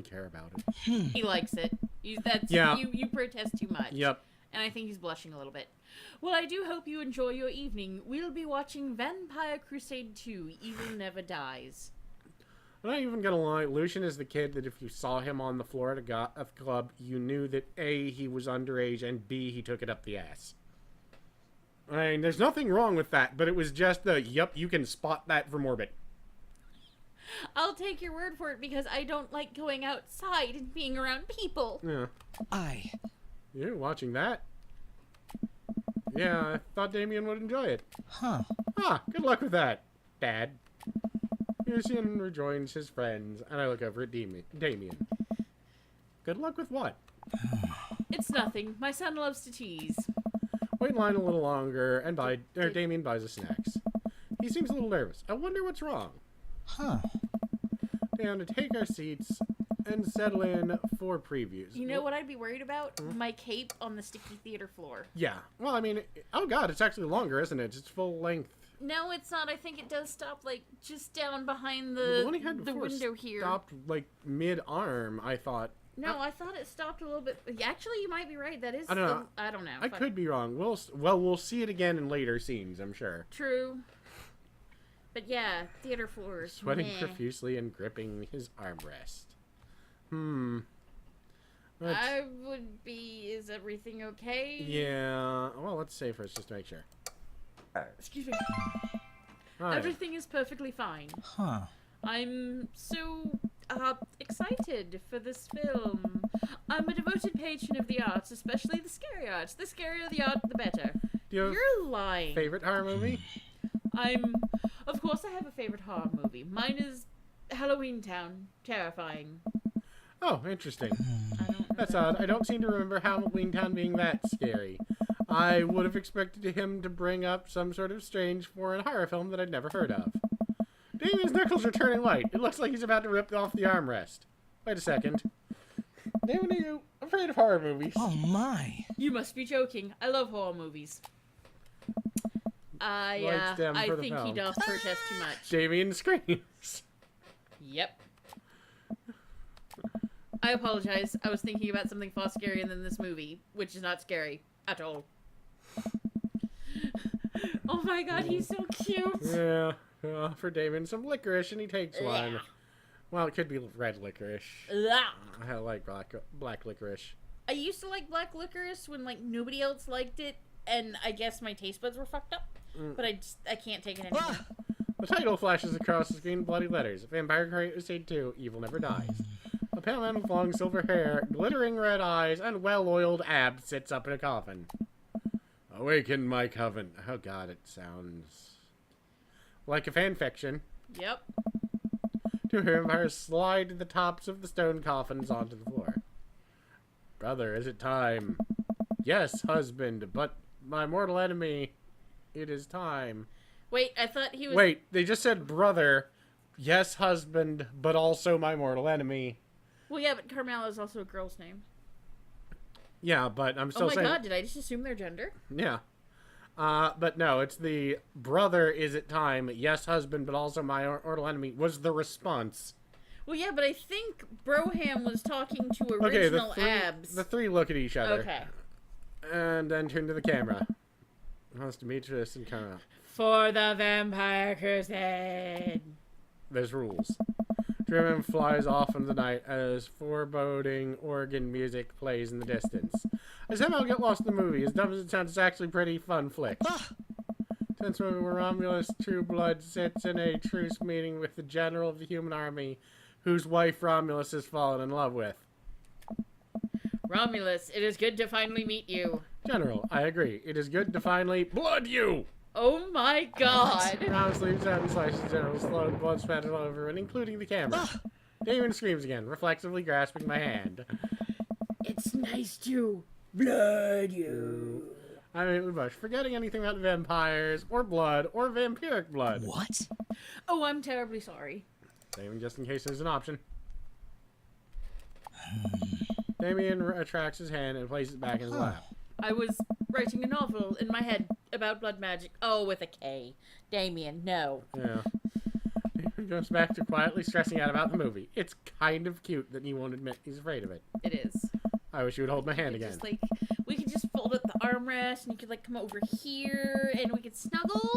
really care about it. He likes it. You protest too much. Yep. And I think he's blushing a little bit. Well, I do hope you enjoy your evening. We'll be watching Vampire Crusade 2, Evil Never Dies. I'm not even gonna lie, Lucian is the kid that if you saw him on the floor at a goth club, you knew that A, he was underage, and B, he took it up the ass. I mean, there's nothing wrong with that, but it was just the, yep, you can spot that from orbit. I'll take your word for it because I don't like going outside and being around people. Yeah. I... You're watching that? Yeah, I thought Damien would enjoy it. Huh. Ah, good luck with that, Dad. Lucian rejoins his friends, and I look over at Damien. Good luck with what? It's nothing. My son loves to tease. Wait in line a little longer, and Damien buys us snacks. He seems a little nervous. I wonder what's wrong. Huh. Down to take our seats and settle in for previews. You know what I'd be worried about? My cape on the sticky theater floor. Yeah. Well, I mean, oh god, it's actually longer, isn't it? It's full length. No, it's not. I think it does stop, like, just down behind the one he had before window here. Stopped, like, mid-arm, I thought. No, I thought it stopped a little bit. Actually, you might be right. That is... I don't know. I don't know. I could be wrong. We'll see it again in later scenes, I'm sure. True. But yeah, theater floors. Sweating meh. profusely and gripping his armrest. I would be... Is everything okay? Yeah. Well, let's say first, just to make sure. Excuse me. Right. Everything is perfectly fine. Huh. I'm so excited for this film. I'm a devoted patron of the arts, especially the scary arts. The scarier the art, the better. Do you have You're lying. favorite horror movie? Of course I have a favorite horror movie. Mine is Halloween Town. Terrifying. Oh, interesting. I don't know. That's odd. I don't seem to remember Halloween Town being that scary. I would have expected him to bring up some sort of strange foreign horror film that I'd never heard of. Damien's knuckles are turning white. It looks like he's about to rip off the armrest. Wait a second. Damien, are you afraid of horror movies? Oh my. You must be joking. I love horror movies. Likes them I for the think he film. does protest too much. Damien screams. Yep. I apologize. I was thinking about something far scarier than this movie, which is not scary at all. Oh my god, he's so cute. Yeah. For Damien some licorice, and he takes one. Well, it could be red licorice. I like black licorice. I used to like black licorice when like nobody else liked it, and I guess my taste buds were fucked up. But I can't take it anymore. The title flashes across the screen in bloody letters. Vampire Crusade 2, Evil Never Dies. A pale man with long silver hair, glittering red eyes, and well-oiled abs sits up in a coffin. Awaken my coven. Oh god, it sounds like a fanfiction. Yep. Two vampires slide the tops of the stone coffins onto the floor. Brother, is it time? Yes, husband, but my mortal enemy, it is time. Wait, I thought he was... Wait, they just said brother, yes, husband, but also my mortal enemy. Well, yeah, but Carmela is also a girl's name. Yeah, but I'm still Oh my saying... god, did I just assume their gender? Yeah. But no, it's the brother, is it time, yes, husband, but also my mortal enemy, was the response. Well, yeah, but I think Broham was talking to original abs. The three look at each other. Okay. And then turn to the camera. That's Demetrius and Carmela. For the Vampire Crusade. There's rules. Truman flies off in the night as foreboding organ music plays in the distance. I somehow get lost in the movie. As dumb as it sounds, it's actually a pretty fun flick. Tense movie where Romulus True Blood sits in a truce meeting with the general of the human army, whose wife Romulus has fallen in love with. Romulus, it is good to finally meet you. General, I agree. It is good to finally blood you! Oh my god. Romulus leaves out and slices General's throat, blood spattered all over it, including the camera. Damon screams again, reflexively grasping my hand. It's nice to blood you. I mean, Bush, forgetting anything about vampires, or blood, or vampiric blood. What? Oh, I'm terribly sorry. Damon, just in case there's an option. Damien retracts his hand and places it back in his lap. I was writing a novel in my head about blood magic. Oh, with a K. Damien, no. Yeah. He goes back to quietly stressing out about the movie. It's kind of cute that he won't admit he's afraid of it. It is. I wish you would hold my hand again. Just like we could just fold up the armrest, and you could like come over here, and we could snuggle.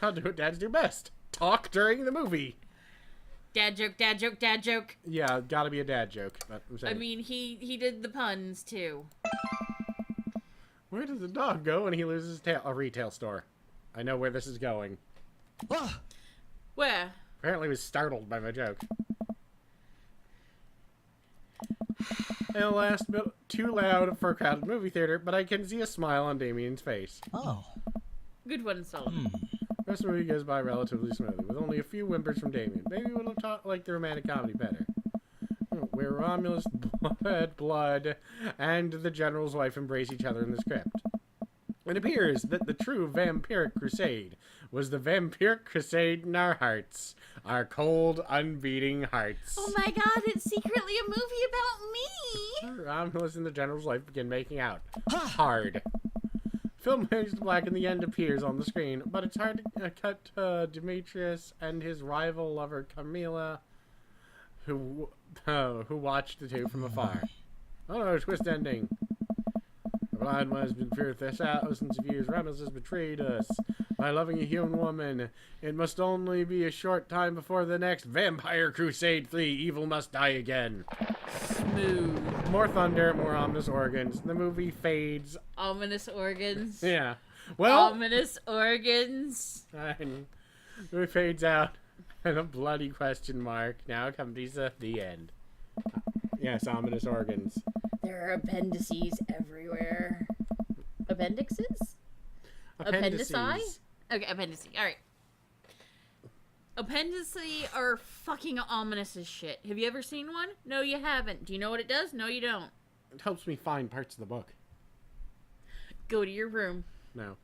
I'll do what dads do best. Talk during the movie. Dad joke, dad joke, dad joke. Yeah, gotta be a dad joke. But I'm saying. I mean, he did the puns too. Where does the dog go when he loses his tail? A retail store. I know where this is going. Ah, Where? Apparently he was startled by my joke. And the last bit too loud for a crowded movie theater, but I can see a smile on Damien's face. oh. Good one, Solomon. Hmm. The rest of the movie goes by relatively smoothly, with only a few whimpers from Damien. Maybe we would have taught like the romantic comedy better. Where Romulus, Blood, and the General's wife embrace each other in the script. It appears that the true vampiric crusade was the vampiric crusade in our hearts. Our cold, unbeating hearts. Oh my God! It's secretly a movie about me. Romulus and the General's wife begin making out. Ah. Hard. Film fades to black and the end appears on the screen, but it's hard to cut to Demetrius and his rival lover Camilla, who watched the two from afar. Oh no, twist ending. The blind one has been feared for thousands of years. Romulus has betrayed us by loving a human woman. It must only be a short time before the next Vampire Crusade 3. Evil must die again. Smooth. More thunder, more ominous organs. The movie fades. Ominous organs. Yeah. Well, Ominous organs. and the movie fades out. And a bloody question mark now comes at the end. Yes, ominous organs. There are appendices everywhere. Appendixes? Appendici? Okay, appendices. Alright. Appendices are fucking ominous as shit. Have you ever seen one? No, you haven't. Do you know what it does? No, you don't. It helps me find parts of the book. Go to your room. No.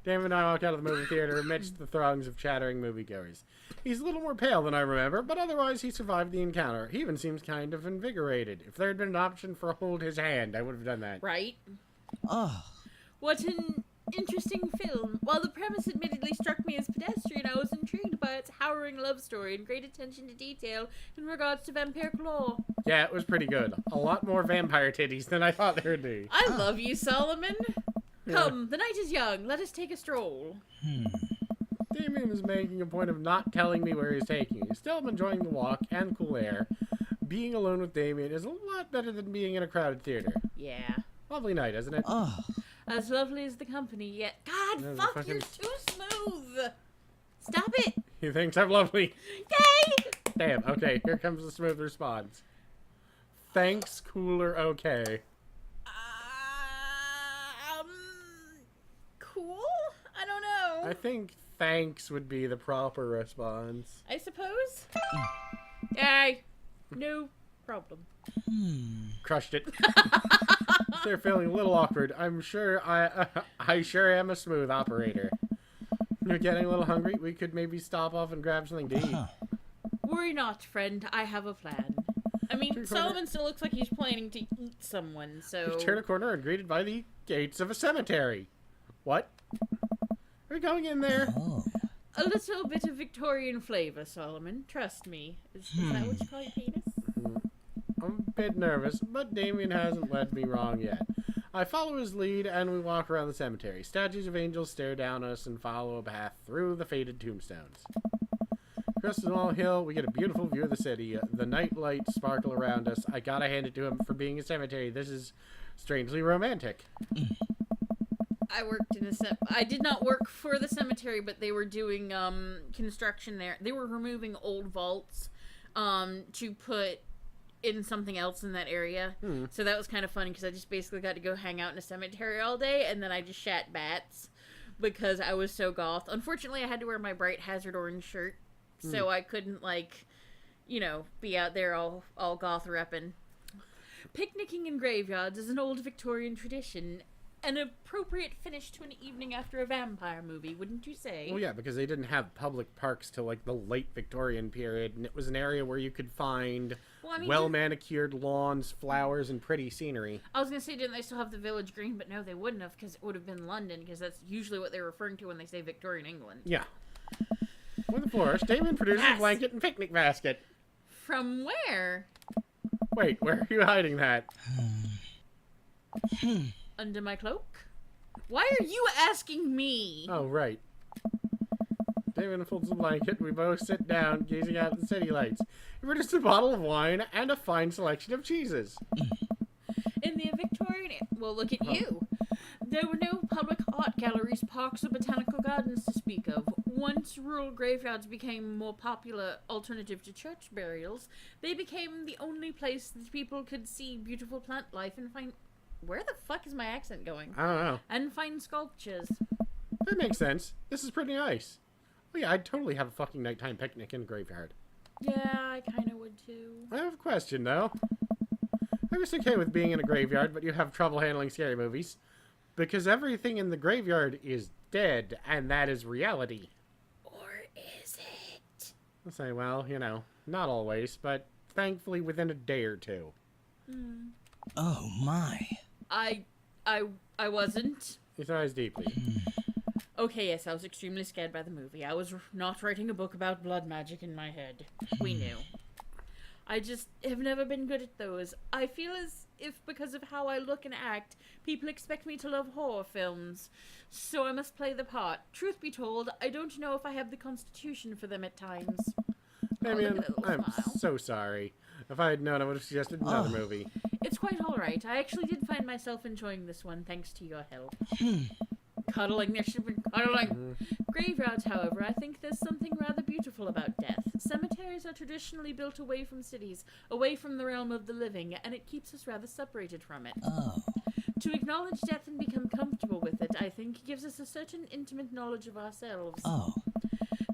David and I walk out of the movie theater amidst the throngs of chattering moviegoers. He's a little more pale than I remember, but otherwise he survived the encounter. He even seems kind of invigorated. If there had been an option for hold his hand, I would have done that. Right? Ah. What an interesting film. While the premise admittedly struck me as pedestrian, I was intrigued by its harrowing love story and great attention to detail in regards to vampiric lore. Yeah, it was pretty good. A lot more vampire titties than I thought there would be. I love you, Solomon. Come, the night is young. Let us take a stroll. Damien is making a point of not telling me where he's taking me. Still, I'm enjoying the walk and the cool air. Being alone with Damien is a lot better than being in a crowded theater. Yeah. Lovely night, isn't it? Ah. As lovely as the company, yet. God, No, the fuck, fucking- you're too smooth. Stop it. He thinks I'm lovely. Yay! Damn, okay, here comes the smooth response. Thanks, cooler, okay. Cool? I don't know. I think thanks would be the proper response. I suppose. Yay. No problem. Crushed it. They're feeling a little awkward. I'm sure I sure am a smooth operator. You're getting a little hungry? We could maybe stop off and grab something to eat. Worry not, friend. I have a plan. I mean, Solomon still looks like he's planning to eat someone, so... We turn a corner and greeted by the gates of a cemetery. What? Are we going in there? Oh. A little bit of Victorian flavor, Solomon. Trust me. Is that what you call your penis? I'm a bit nervous, but Damien hasn't led me wrong yet. I follow his lead and we walk around the cemetery. Statues of angels stare down us and follow a path through the faded tombstones. Cresting Wall Hill, we get a beautiful view of the city. The night lights sparkle around us. I gotta hand it to him for being a cemetery. This is strangely romantic. I worked in a I did not work for the cemetery, but they were doing construction there. They were removing old vaults to put in something else in that area. So that was kind of funny because I just basically got to go hang out in a cemetery all day, and then I just shat bats because I was so goth. Unfortunately, I had to wear my bright hazard orange shirt, so I couldn't, like, you know, be out there all goth reppin'. Picnicking in graveyards is an old Victorian tradition. An appropriate finish to an evening after a vampire movie, wouldn't you say? Well, yeah, because they didn't have public parks till like the late Victorian period, and it was an area where you could find well-manicured lawns, flowers, and pretty scenery. I was gonna say, didn't they still have the village green? But no, they wouldn't have, because it would have been London, because that's usually what they're referring to when they say Victorian England. Yeah. With the forest, Damien produces a Yes. blanket and picnic basket. From where? Wait, where are you hiding that? Under my cloak? Why are you asking me? Oh, right. Damien unfolds the blanket. We both sit down, gazing out at the city lights. He produces a bottle of wine and a fine selection of cheeses. In the Victorian... Well, look at you. There were no public art galleries, parks, or botanical gardens to speak of. Once rural graveyards became a more popular alternative to church burials, they became the only place that people could see beautiful plant life and find... Where the fuck is my accent going? I don't know. And find sculptures. That makes sense. This is pretty nice. Oh yeah, I'd totally have a fucking nighttime picnic in a graveyard. Yeah, I kind of would too. I have a question, though. I'm just okay with being in a graveyard, but you have trouble handling scary movies. Because everything in the graveyard is dead, and that is reality. Or is it? I'll say, well, you know, not always, but thankfully within a day or two. Oh my. I wasn't. He sighs deeply. Okay, yes, I was extremely scared by the movie. I was not writing a book about blood magic in my head. We knew. I just have never been good at those. I feel as if because of how I look and act, people expect me to love horror films. So I must play the part. Truth be told, I don't know if I have the constitution for them at times. Damien, look at that little I'm smile. so sorry. If I had known, I would have suggested another Oh. movie. It's quite alright. I actually did find myself enjoying this one thanks to your help. Cuddling, there should have been cuddling. Graveyards, however, I think there's something rather beautiful about death. Cemeteries are traditionally built away from cities, away from the realm of the living, and it keeps us rather separated from it. Oh. To acknowledge death and become comfortable with it, I think, gives us a certain intimate knowledge of ourselves. Oh.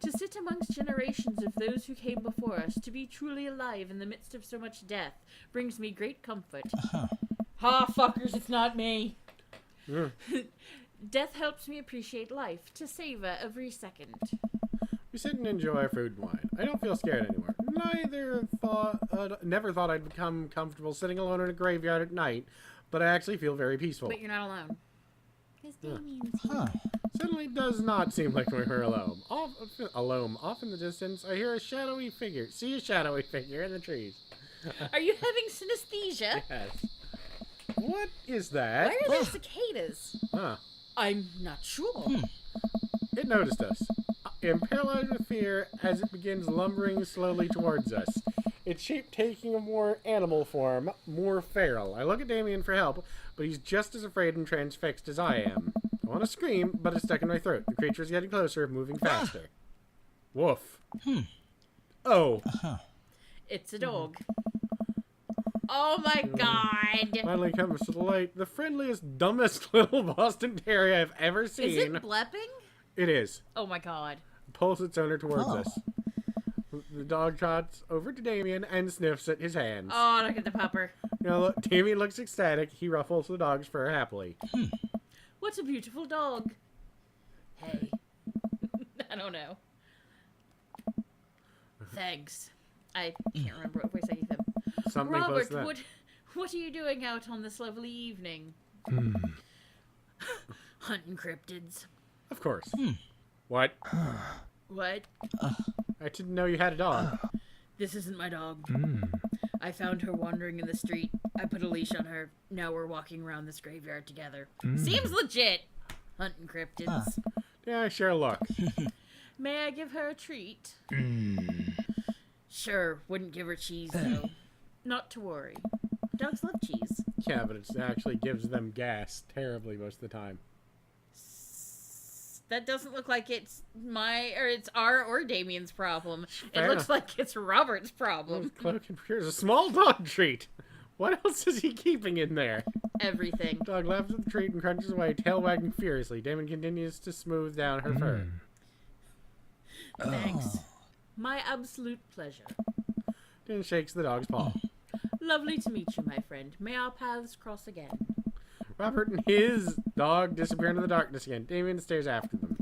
To sit amongst generations of those who came before us, to be truly alive in the midst of so much death, brings me great comfort. Ha, fuckers, it's not me. Mm. Death helps me appreciate life, to savor every second. We sit and enjoy our food and wine. I don't feel scared anymore. Never thought I'd become comfortable sitting alone in a graveyard at night, but I actually feel very peaceful. But you're not alone. Because Yeah. Damien's here. Huh. Suddenly does not seem like we're alone. Off in the distance, I hear a shadowy figure. See a shadowy figure in the trees. Are you having synesthesia? Yes. What is that? Why are there cicadas? Huh. I'm not sure. It noticed us. Paralyzed with fear as it begins lumbering slowly towards us. Its shape taking a more animal form, more feral. I look at Damien for help, but he's just as afraid and transfixed as I am. I want to scream, but it's stuck in my throat. The creature is getting closer, moving faster. Woof. Oh. It's a dog. Oh my god. Finally comes to the light. The friendliest, dumbest little Boston Terrier I've ever Is seen. it blepping? It is. Oh my god. Pulls its owner towards Oh. us. The dog trots over to Damien and sniffs at his hands. Oh, look at the pupper. You know, look, Damien looks ecstatic. He ruffles the dog's fur happily. What a beautiful dog. Hey. I don't know. Thanks. I can't remember what voice I gave him. Something close Robert, to that. what are you doing out on this lovely evening? Hunting cryptids. Of course. What? What? I didn't know you had a dog. This isn't my dog. I found her wandering in the street. I put a leash on her. Now we're walking around this graveyard together. Seems legit. Hunting cryptids. Yeah, sure, look. May I give her a treat? Sure, wouldn't give her cheese though. Not to worry. Dogs love cheese. Yeah, but it actually gives them gas terribly most of the time. That doesn't look like it's it's our or Damien's problem. It Fair looks enough. like it's Robert's problem. Cloak and here's a small dog treat. What else is he keeping in there? Everything. Dog laughs at the treat and crunches away, tail wagging furiously. Damon continues to smooth down her fur. Thanks. My absolute pleasure. Then shakes the dog's paw. Lovely to meet you, my friend. May our paths cross again. Robert and his dog disappear into the darkness again. Damien stares after them.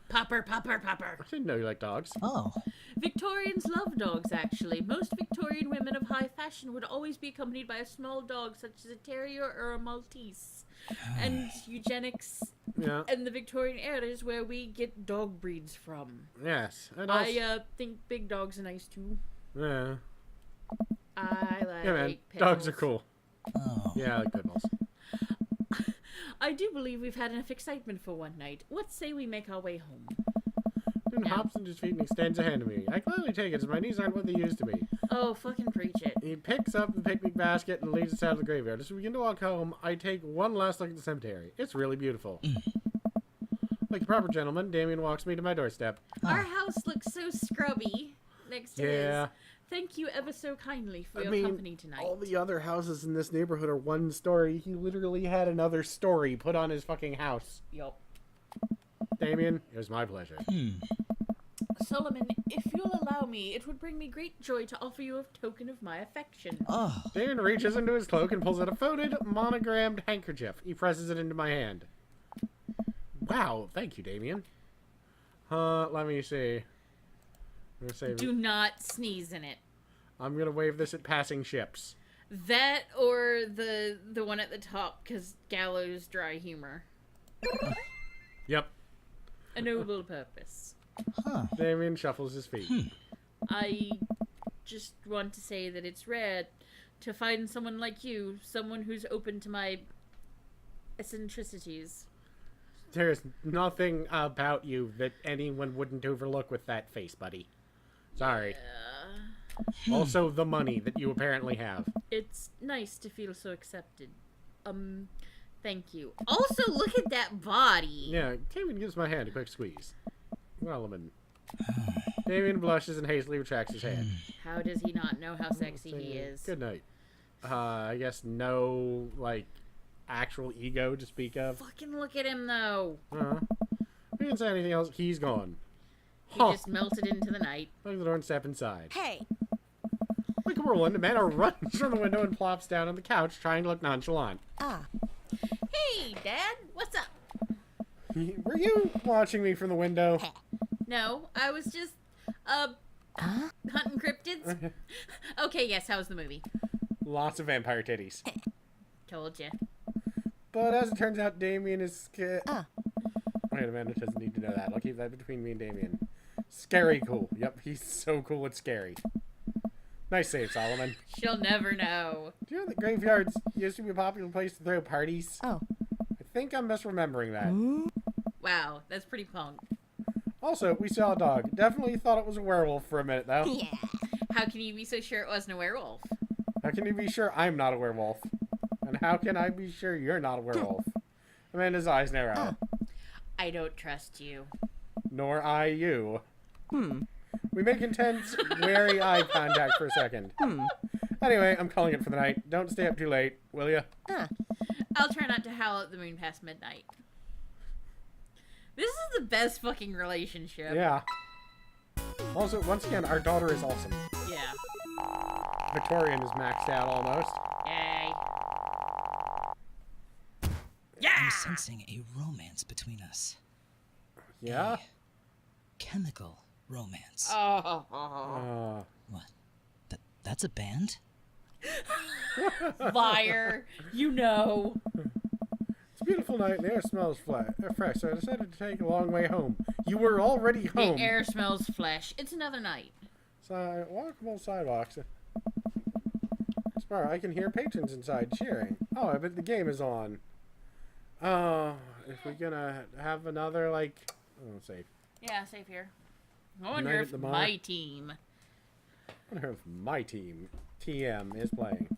Popper, popper, popper. I didn't know you liked dogs. Oh. Victorians love dogs, actually. Most Victorian women of high fashion would always be accompanied by a small dog, such as a terrier or a Maltese. And eugenics Yeah. And the Victorian era is where we get dog breeds from. Yes. And also, I think big dogs are nice too. yeah. I like Yeah, man. pit Dogs are bulls. cool. Oh. Yeah, I like pit bulls. I do believe we've had enough excitement for one night. What say we make our way home? Then Yeah. hops into his feet and extends a hand to me. I gladly take it, as my knees aren't what they used to be. Oh, fucking preach it. He picks up the picnic basket and leads us out of the graveyard. As we begin to walk home, I take one last look at the cemetery. It's really beautiful. Like a proper gentleman, Damien walks me to my doorstep. Our house looks so scrubby next to Yeah. his. Thank you ever so kindly for I your mean, company tonight. all the other houses in this neighborhood are one story. He literally had another story put on his fucking house. Yup. Damien, it was my pleasure. Solomon, if you'll allow me, it would bring me great joy to offer you a token of my affection. Oh. Damien reaches into his cloak and pulls out a folded, monogrammed handkerchief. He presses it into my hand. Wow, thank you, Damien. Let me see. I'm gonna say Do not sneeze in it. I'm gonna wave this at passing ships. That or the one at the top, because gallows dry humor. Yep. A noble purpose. Huh. Damien shuffles his feet. I just want to say that it's rare to find someone like you, someone who's open to my eccentricities. There's nothing about you that anyone wouldn't overlook with that face, buddy. Sorry. Also, the money that you apparently have. It's nice to feel so accepted. Thank you. Also, look at that body. Yeah, Damien gives my hand a quick squeeze. Solomon. Damien blushes and hastily retracts his hand. How does he not know how sexy he is? Good night. I guess no, like, actual ego to speak of. Fucking look at him, though. We didn't say anything else. He's gone. He Huh. just melted into the night. Close the door and step inside. Hey, Like a whirlwind, Amanda runs from the window and plops down on the couch, trying to look nonchalant. Hey, Dad, what's up? Were you watching me from the window? No, I was just, hunting cryptids. Okay, yes, how was the movie? Lots of vampire titties. Told ya. But as it turns out, Damien is Wait, Amanda doesn't need to know that. I'll keep that between me and Damien. Scary cool. Yep, he's so cool it's scary. Nice save, Solomon. She'll never know. Do you know that graveyards used to be a popular place to throw parties? Oh. I think I'm misremembering that. Wow, that's pretty punk. Also, we saw a dog. Definitely thought it was a werewolf for a minute, though. Yeah. How can you be so sure it wasn't a werewolf? How can you be sure I'm not a werewolf? And how can I be sure you're not a werewolf? Amanda's eyes narrow. I don't trust you. Nor I you. We make intense, wary eye contact for a second. Anyway, I'm calling it for the night. Don't stay up too late, will ya? I'll try not to howl at the moon past midnight. This is the best fucking relationship. Yeah. Also, once again, our daughter is awesome. Yeah. Victorian is maxed out almost. Yay. I'm Yeah! sensing a romance between us. Yeah? Chemical romance. Oh. What? That's a band? Fire. You know. It's a beautiful night and the air smells fresh, so I decided to take a long way home. You were already home. The air smells flesh. It's another night. So, walkable sidewalks. Spar, I can hear patrons inside cheering. Oh, I bet the game is on. Oh, if we're gonna have another, like... Oh, safe. Yeah, safe here. I Night wonder at if the mall. my team. I wonder if my team, TM, is playing.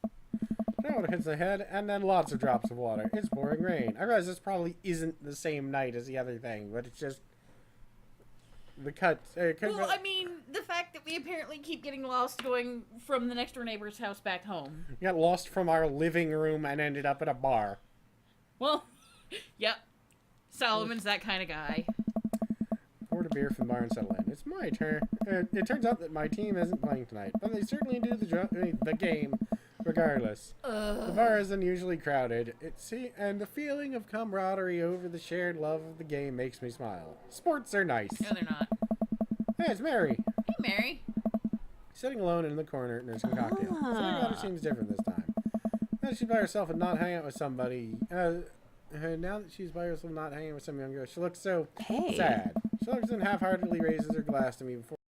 Now it hits the head, and then lots of drops of water. It's pouring rain. I realize this probably isn't the same night as the other thing, but it's just... The cut... Well, I mean, the fact that we apparently keep getting lost going from the next door neighbor's house back home. We got lost from our living room and ended up at a bar. Well, yep. Solomon's that kind of guy. Poured a beer from the bar and settled in. It's my turn. It turns out that my team isn't playing tonight, but they certainly do the game regardless. The bar is unusually crowded. And the feeling of camaraderie over the shared love of the game makes me smile. Sports are nice. No, they're not. Hey, it's Mary. Hey, Mary. Sitting alone in the corner nursing a cocktail. Something about her seems different this time. Now she's by herself and not hang out with somebody. now that she's by herself, not hanging with some young girl, she looks so Hey. sad. She looks and half-heartedly raises her glass to me before